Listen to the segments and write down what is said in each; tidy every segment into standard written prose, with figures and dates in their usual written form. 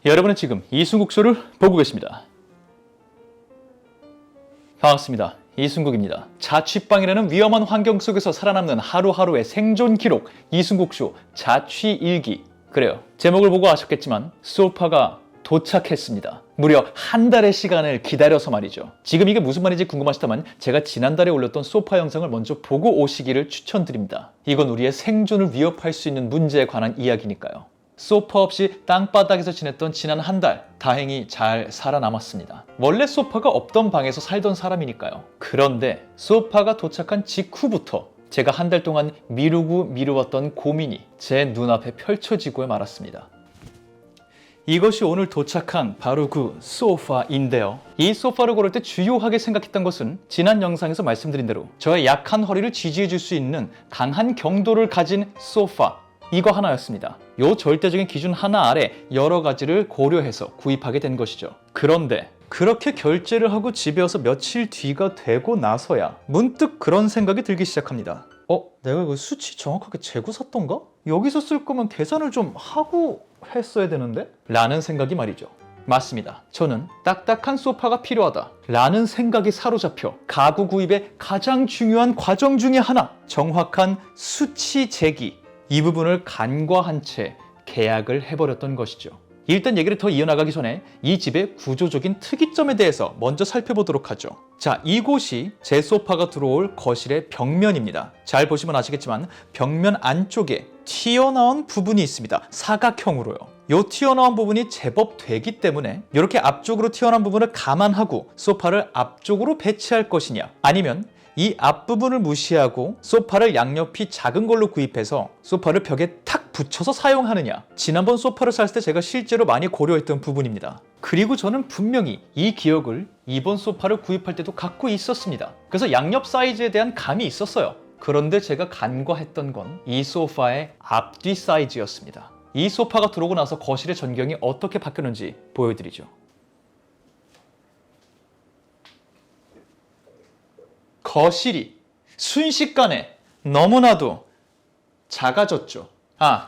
여러분은 지금 이순국쇼를 보고 계십니다. 반갑습니다. 이순국입니다. 자취방이라는 위험한 환경 속에서 살아남는 하루하루의 생존 기록, 이순국쇼 자취일기. 그래요. 제목을 보고 아셨겠지만 소파가 도착했습니다. 무려 한 달의 시간을 기다려서 말이죠. 지금 이게 무슨 말인지 궁금하시다면 제가 지난달에 올렸던 소파 영상을 먼저 보고 오시기를 추천드립니다. 이건 우리의 생존을 위협할 수 있는 문제에 관한 이야기니까요. 소파 없이 땅바닥에서 지냈던 지난 한 달, 다행히 잘 살아남았습니다. 원래 소파가 없던 방에서 살던 사람이니까요. 그런데 소파가 도착한 직후부터 제가 한 달 동안 미루었던 고민이 제 눈앞에 펼쳐지고 말았습니다. 이것이 오늘 도착한 바로 그 소파인데요. 이 소파를 고를 때 주요하게 생각했던 것은 지난 영상에서 말씀드린 대로 저의 약한 허리를 지지해 줄 수 있는 강한 경도를 가진 소파, 이거 하나였습니다. 요 절대적인 기준 하나 아래 여러 가지를 고려해서 구입하게 된 것이죠. 그런데 그렇게 결제를 하고 집에 와서 며칠 뒤가 되고 나서야 문득 그런 생각이 들기 시작합니다. 내가 이거 수치 정확하게 재고 샀던가? 여기서 쓸 거면 계산을 좀 하고 했어야 되는데? 라는 생각이 말이죠. 맞습니다. 저는 딱딱한 소파가 필요하다 라는 생각이 사로잡혀 가구 구입의 가장 중요한 과정 중에 하나, 정확한 수치 재기, 이 부분을 간과한 채 계약을 해버렸던 것이죠. 일단 얘기를 더 이어나가기 전에 이 집의 구조적인 특이점에 대해서 먼저 살펴보도록 하죠. 자, 이곳이 제 소파가 들어올 거실의 벽면입니다. 잘 보시면 아시겠지만 벽면 안쪽에 튀어나온 부분이 있습니다. 사각형으로요. 이 튀어나온 부분이 제법 되기 때문에 이렇게 앞쪽으로 튀어나온 부분을 감안하고 소파를 앞쪽으로 배치할 것이냐, 아니면 이 앞부분을 무시하고 소파를 양옆이 작은 걸로 구입해서 소파를 벽에 탁 붙여서 사용하느냐, 지난번 소파를 샀을 때 제가 실제로 많이 고려했던 부분입니다. 그리고 저는 분명히 이 기억을 이번 소파를 구입할 때도 갖고 있었습니다. 그래서 양옆 사이즈에 대한 감이 있었어요. 그런데 제가 간과했던 건 이 소파의 앞뒤 사이즈였습니다. 이 소파가 들어오고 나서 거실의 전경이 어떻게 바뀌었는지 보여드리죠. 거실이 순식간에 너무나도 작아졌죠.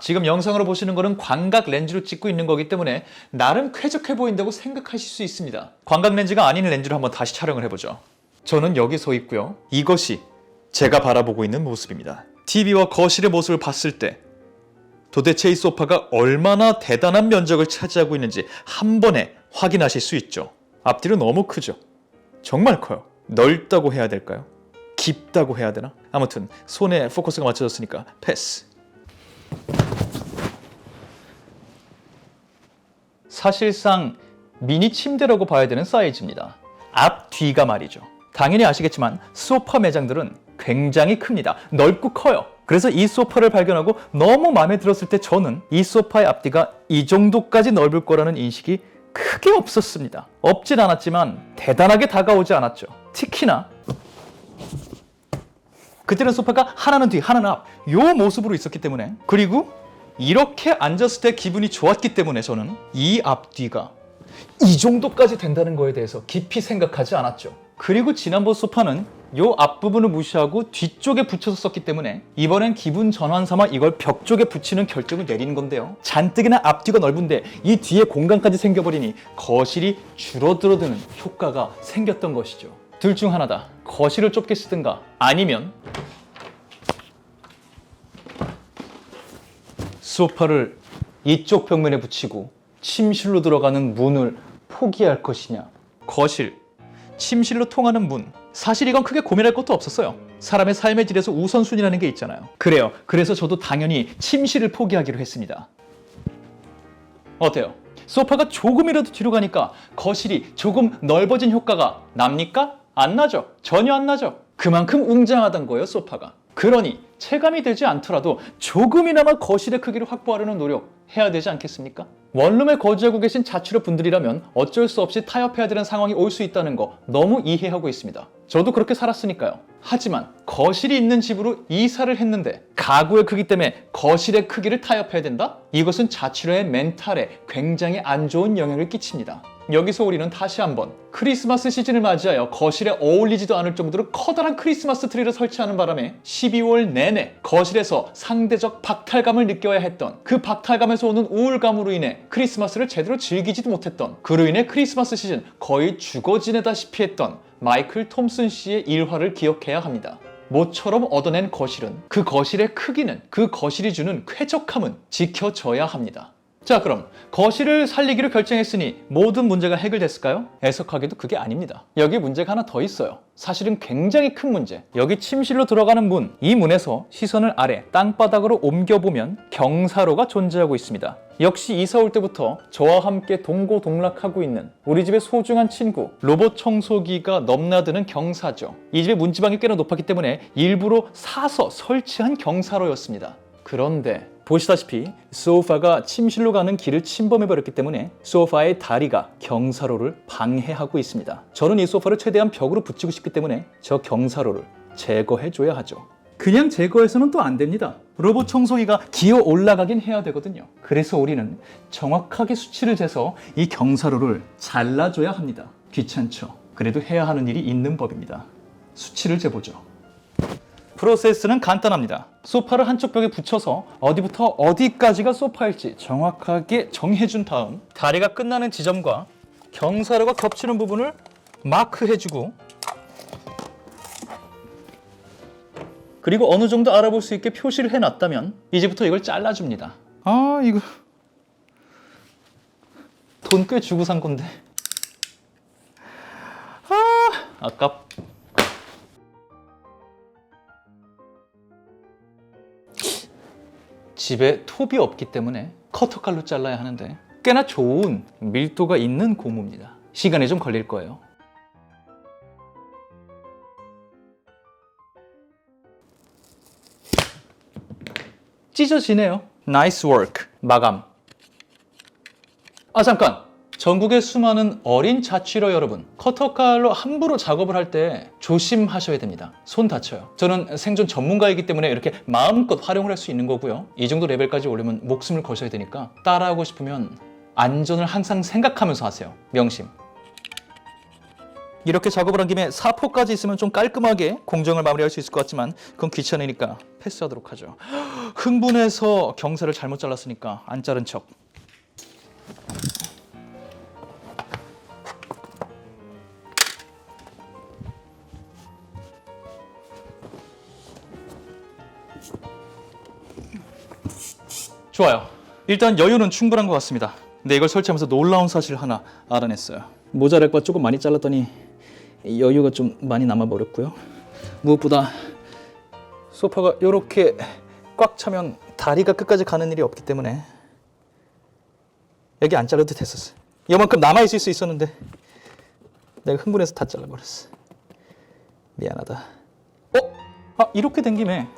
지금 영상으로 보시는 거는 광각 렌즈로 찍고 있는 거기 때문에 나름 쾌적해 보인다고 생각하실 수 있습니다. 광각 렌즈가 아닌 렌즈로 한번 다시 촬영을 해보죠. 저는 여기 서 있고요. 이것이 제가 바라보고 있는 모습입니다. TV와 거실의 모습을 봤을 때 도대체 이 소파가 얼마나 대단한 면적을 차지하고 있는지 한 번에 확인하실 수 있죠. 앞뒤로 너무 크죠. 정말 커요. 넓다고 해야 될까요? 깊다고 해야 되나? 아무튼 손에 포커스가 맞춰졌으니까 패스. 사실상 미니 침대라고 봐야 되는 사이즈입니다. 앞, 뒤가 말이죠. 당연히 아시겠지만 소파 매장들은 굉장히 큽니다. 넓고 커요. 그래서 이 소파를 발견하고 너무 마음에 들었을 때 저는 이 소파의 앞뒤가 이 정도까지 넓을 거라는 인식이 크게 없었습니다. 없진 않았지만 대단하게 다가오지 않았죠. 특히나 그때는 소파가 하나는 뒤 하나는 앞, 요 모습으로 있었기 때문에, 그리고 이렇게 앉았을 때 기분이 좋았기 때문에 저는 이 앞뒤가 이 정도까지 된다는 거에 대해서 깊이 생각하지 않았죠. 그리고 지난번 소파는 요 앞부분을 무시하고 뒤쪽에 붙여서 썼기 때문에 이번엔 기분 전환 삼아 이걸 벽 쪽에 붙이는 결정을 내리는 건데요. 잔뜩이나 앞뒤가 넓은데 이 뒤에 공간까지 생겨버리니 거실이 줄어들어드는 효과가 생겼던 것이죠. 둘 중 하나다. 거실을 좁게 쓰든가 아니면 소파를 이쪽 벽면에 붙이고 침실로 들어가는 문을 포기할 것이냐. 거실, 침실로 통하는 문, 사실 이건 크게 고민할 것도 없었어요. 사람의 삶의 질에서 우선순위라는 게 있잖아요. 그래요. 그래서 저도 당연히 침실을 포기하기로 했습니다. 어때요? 소파가 조금이라도 뒤로 가니까 거실이 조금 넓어진 효과가 납니까? 안 나죠. 전혀 안 나죠. 그만큼 웅장하던 거예요, 소파가. 그러니 체감이 되지 않더라도 조금이나마 거실의 크기를 확보하려는 노력 해야 되지 않겠습니까? 원룸에 거주하고 계신 자취러 분들이라면 어쩔 수 없이 타협해야 되는 상황이 올 수 있다는 거 너무 이해하고 있습니다. 저도 그렇게 살았으니까요. 하지만 거실이 있는 집으로 이사를 했는데 가구의 크기 때문에 거실의 크기를 타협해야 된다? 이것은 자취러의 멘탈에 굉장히 안 좋은 영향을 끼칩니다. 여기서 우리는 다시 한번 크리스마스 시즌을 맞이하여 거실에 어울리지도 않을 정도로 커다란 크리스마스 트리를 설치하는 바람에 12월 내내 거실에서 상대적 박탈감을 느껴야 했던, 그 박탈감에서 오는 우울감으로 인해 크리스마스를 제대로 즐기지도 못했던, 그로 인해 크리스마스 시즌 거의 죽어 지내다시피 했던 마이클 톰슨 씨의 일화를 기억해야 합니다. 모처럼 얻어낸 거실은, 그 거실의 크기는, 그 거실이 주는 쾌적함은 지켜져야 합니다. 자, 그럼 거실을 살리기로 결정했으니 모든 문제가 해결됐을까요? 애석하게도 그게 아닙니다. 여기 문제가 하나 더 있어요. 사실은 굉장히 큰 문제. 여기 침실로 들어가는 문, 이 문에서 시선을 아래 땅바닥으로 옮겨보면 경사로가 존재하고 있습니다. 역시 이사 올 때부터 저와 함께 동고동락하고 있는 우리 집의 소중한 친구, 로봇 청소기가 넘나드는 경사죠. 이 집의 문지방이 꽤나 높았기 때문에 일부러 사서 설치한 경사로였습니다. 그런데 보시다시피 소파가 침실로 가는 길을 침범해버렸기 때문에 소파의 다리가 경사로를 방해하고 있습니다. 저는 이 소파를 최대한 벽으로 붙이고 싶기 때문에 저 경사로를 제거해줘야 하죠. 그냥 제거해서는 또 안 됩니다. 로봇 청소기가 기어 올라가긴 해야 되거든요. 그래서 우리는 정확하게 수치를 재서 이 경사로를 잘라줘야 합니다. 귀찮죠? 그래도 해야 하는 일이 있는 법입니다. 수치를 재보죠. 프로세스는 간단합니다. 소파를 한쪽 벽에 붙여서 어디부터 어디까지가 소파일지 정확하게 정해준 다음 다리가 끝나는 지점과 경사로가 겹치는 부분을 마크해주고, 그리고 어느 정도 알아볼 수 있게 표시를 해놨다면 이제부터 이걸 잘라줍니다. 아, 이거 돈 꽤 주고 산 건데. 아깝. 집에 톱이 없기 때문에 커터칼로 잘라야 하는데 꽤나 좋은 밀도가 있는 고무입니다. 시간이 좀 걸릴 거예요. 찢어지네요. 나이스 워크. 마감. 아, 잠깐! 전국의 수많은 어린 자취러 여러분, 커터칼로 함부로 작업을 할 때 조심하셔야 됩니다. 손 다쳐요. 저는 생존 전문가이기 때문에 이렇게 마음껏 활용을 할 수 있는 거고요. 이 정도 레벨까지 오려면 목숨을 거셔야 되니까 따라하고 싶으면 안전을 항상 생각하면서 하세요. 명심. 이렇게 작업을 한 김에 사포까지 있으면 좀 깔끔하게 공정을 마무리할 수 있을 것 같지만 그건 귀찮으니까 패스하도록 하죠. 흥분해서 경사를 잘못 잘랐으니까 안 자른 척. 좋아요. 일단 여유는 충분한 것 같습니다. 근데 이걸 설치하면서 놀라운 사실 하나 알아냈어요. 모자랄 것 조금 많이 잘랐더니 여유가 좀 많이 남아버렸고요. 무엇보다 소파가 이렇게 꽉 차면 다리가 끝까지 가는 일이 없기 때문에 여기 안 잘라도 됐었어요. 이만큼 남아있을 수 있었는데 내가 흥분해서 다 잘라버렸어. 미안하다. 이렇게 된 김에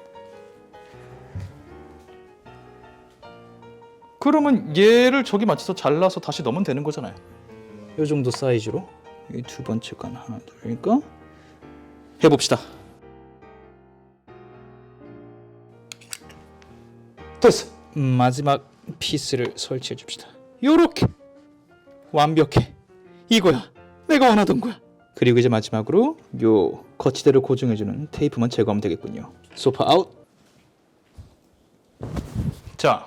그러면 얘를 저기 맞춰서 잘라서 다시 넣으면 되는 거잖아요. 이 정도 사이즈로 이 두 번째 건 하나 둘니까 해봅시다. 됐어. 마지막 피스를 설치해 줍시다. 요렇게 완벽해. 이거야. 내가 원하던 거야. 그리고 이제 마지막으로 요 거치대를 고정해주는 테이프만 제거하면 되겠군요. 소파 아웃. 자,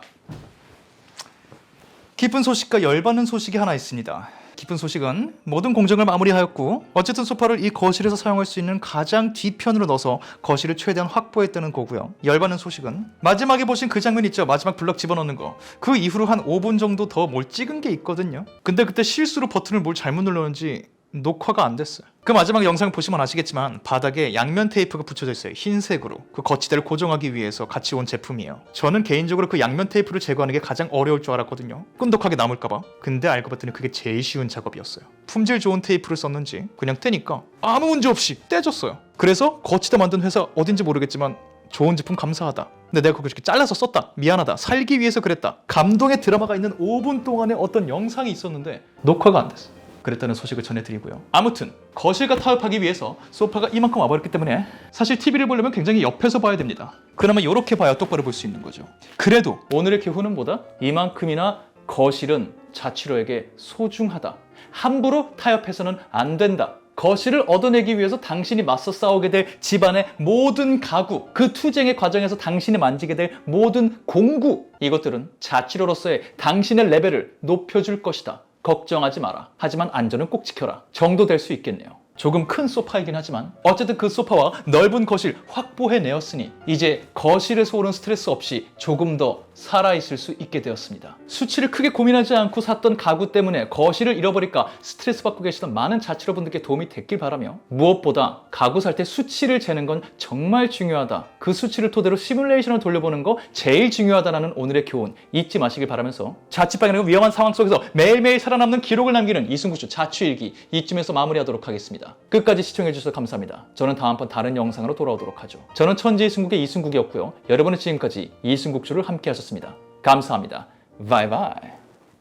기쁜 소식과 열받는 소식이 하나 있습니다. 기쁜 소식은 모든 공정을 마무리하였고 어쨌든 소파를 이 거실에서 사용할 수 있는 가장 뒤편으로 넣어서 거실을 최대한 확보했다는 거고요. 열받는 소식은 마지막에 보신 그 장면 있죠? 마지막 블럭 집어넣는 거. 그 이후로 한 5분 정도 더 뭘 찍은 게 있거든요. 근데 그때 실수로 버튼을 뭘 잘못 눌렀는지 녹화가 안 됐어요. 그 마지막 영상 보시면 아시겠지만 바닥에 양면 테이프가 붙여져 있어요. 흰색으로. 그 거치대를 고정하기 위해서 같이 온 제품이에요. 저는 개인적으로 그 양면 테이프를 제거하는 게 가장 어려울 줄 알았거든요. 끈덕하게 남을까봐. 근데 알고 봤더니 그게 제일 쉬운 작업이었어요. 품질 좋은 테이프를 썼는지 그냥 떼니까 아무 문제 없이 떼졌어요. 그래서 거치대 만든 회사 어딘지 모르겠지만 좋은 제품 감사하다. 근데 내가 그걸 이렇게 잘라서 썼다. 미안하다. 살기 위해서 그랬다. 감동의 드라마가 있는 5분 동안의 어떤 영상이 있었는데 녹화가 안 됐어. 그랬다는 소식을 전해드리고요. 아무튼 거실과 타협하기 위해서 소파가 이만큼 와버렸기 때문에 사실 TV를 보려면 굉장히 옆에서 봐야 됩니다. 그나마 이렇게 봐야 똑바로 볼 수 있는 거죠. 그래도 오늘의 교훈은 뭐다? 이만큼이나 거실은 자취로에게 소중하다. 함부로 타협해서는 안 된다. 거실을 얻어내기 위해서 당신이 맞서 싸우게 될 집안의 모든 가구, 그 투쟁의 과정에서 당신이 만지게 될 모든 공구, 이것들은 자취로로서의 당신의 레벨을 높여줄 것이다. 걱정하지 마라. 하지만 안전은 꼭 지켜라. 정도 될 수 있겠네요. 조금 큰 소파이긴 하지만 어쨌든 그 소파와 넓은 거실 확보해내었으니 이제 거실에서 오는 스트레스 없이 조금 더 살아있을 수 있게 되었습니다. 수치를 크게 고민하지 않고 샀던 가구 때문에 거실을 잃어버릴까 스트레스 받고 계시던 많은 자취러분들께 도움이 됐길 바라며, 무엇보다 가구 살 때 수치를 재는 건 정말 중요하다. 그 수치를 토대로 시뮬레이션을 돌려보는 거 제일 중요하다라는 오늘의 교훈 잊지 마시길 바라면서, 자취방이라는 위험한 상황 속에서 매일매일 살아남는 기록을 남기는 이승국쇼 자취일기 이쯤에서 마무리하도록 하겠습니다. 끝까지 시청해주셔서 감사합니다. 저는 다음번 다른 영상으로 돌아오도록 하죠. 저는 천재 이승국의 이승국이었고요. 여러분은 지금까지 이승국쇼를 함께 하셨습니다. 감사합니다. 바이바이.